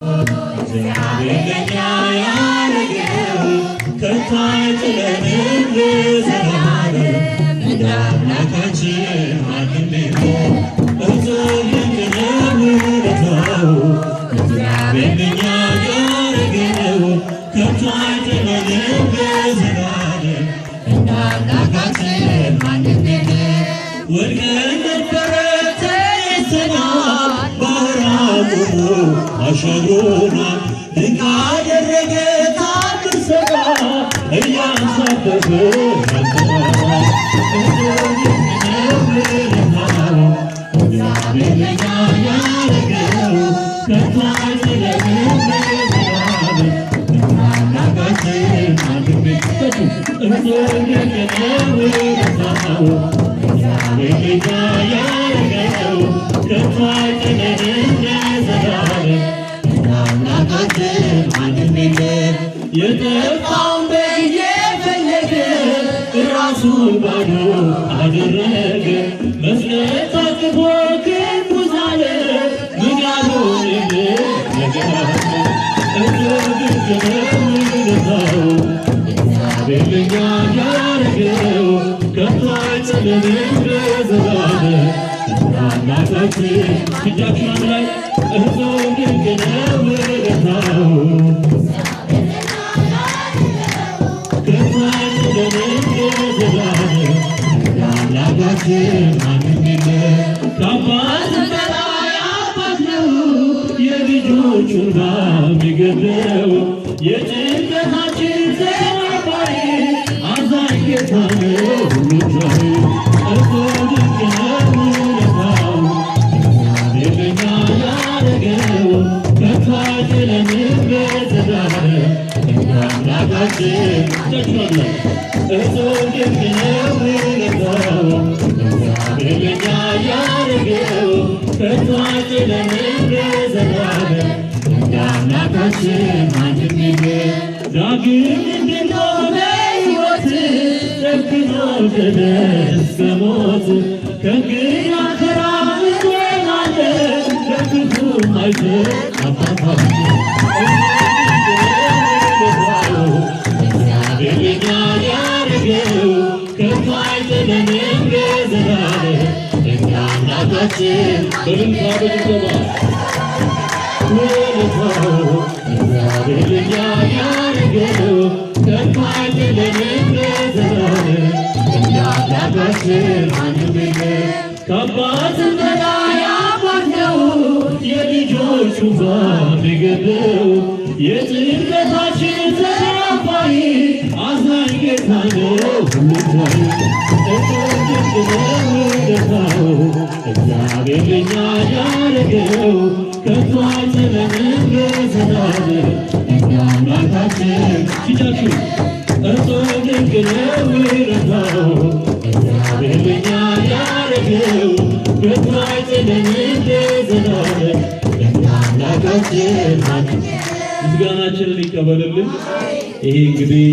እግዚአብሔር ለእኛ ያደረገው ከቶ አይጥለንም ለዘላለም። እንደ አምላካችን ማንም የለም። እጹብ ድንቅ ነው ውለታው። እግዚአብሔር ለእኛ ያደረገው ከቶ አይጥለንም ለዘላለም። እንደ አምላካችን ማንም የለም። ወድቀን ነበረ ተነስተናል፣ ባህር አቁሞ አሻግሮናል። ድንቅ አደረገ ታምር ሠራ፣ እያንሳፈፈን ያልተራራል። እግዚአብሔር ለእኛ ያደረገው ከቶ አይጥለንም ለዘላለም። እንደ አምላካችን ማንም የለም። እጹብ ድንቅ ነው ውለታው። እግዚአብሔር ለእኛ ያደረገው ከቶ አይጥለንም ለዘላለም። እንደ አምላካችን ማንም የለም። የጠፋውን በግ የፈለገ ራሱን ባዶ አደረገ። መስቀል ታቅፎ ክንዱ ዛለ፣ ምን ያልሆነለት ነገር አለ? እጹብ ድንቅ ነው ውለታው። እግዚአብሔር ለእኛ ያደረገው ከቶ አይጥለንም ለዘላለም። እንደ አምላካችን እጃችሁን አንድ ላይ እጹብ ድንቅ ነው ውለታው። ከቶ አይጥለንም ለዘላለም። እንደ አምላካችን ማንም የለም። ከአባት በላይ አባት ነው፣ የልጆቹን እንባ የሚገድለው የጭንቀታችን ተባባሪ አዛኝ ጌታ ነው ሁሉን ቻይ። እጹብ ድንቅ ነው ውለታው። እግዚአብሔር ለእኛ ያደረገው ከቶ አይጥለንም ለዘላለም። እንደ አምላካችን ተችሏል። እጹብ ድንቅ ነው ውለታው። እግዚአብሔር ለእኛ ያደረገው ከቶ አይጥለንም ለዘላለም። እንደ አምላካችን ማንም የለም። ዳግም እንድንሆን ሕይወት ጨክኖ ወደደ እስከ ሞት። ከእንግዲህ መከራ እንሆናለን ለክፉ አይተን አባታችን። እግዚአብሔር ለእኛ ያደረገው ከቶ አይጥለንም ለዘላለም። እንደ አምላካችን በልልታ በጭብጨባ ውለታው። እግዚአብሔር ለእኛ ያደረገው ከቶ አይጥለንም ለዘላለም። እንደ አምላካችን ማንም የለም። ከአባትም በላይ አባት ነው፣ የልጆቹን እንባ የሚገድለው የጭንቀታችን ተካፋይ አዛኝ ጌታ ነው ሁሉን ቻይ። እጹብ ድንቅ ነው ውለታው። እግዚአብሔር ለእኛ ያደረገው ከቶ አይጥለንም ለዘላለም። እንደ አምላካችን ፊታችሁ እጹብ ድንቅ ነው ውለታው። እግዚአብሔር ለእኛ ያደረገው ከቶ አይጥለንም ለዘላለም። እንደ አምላካችን ምስጋናችንን ይቀበልልን። ይሄ እንግዲህ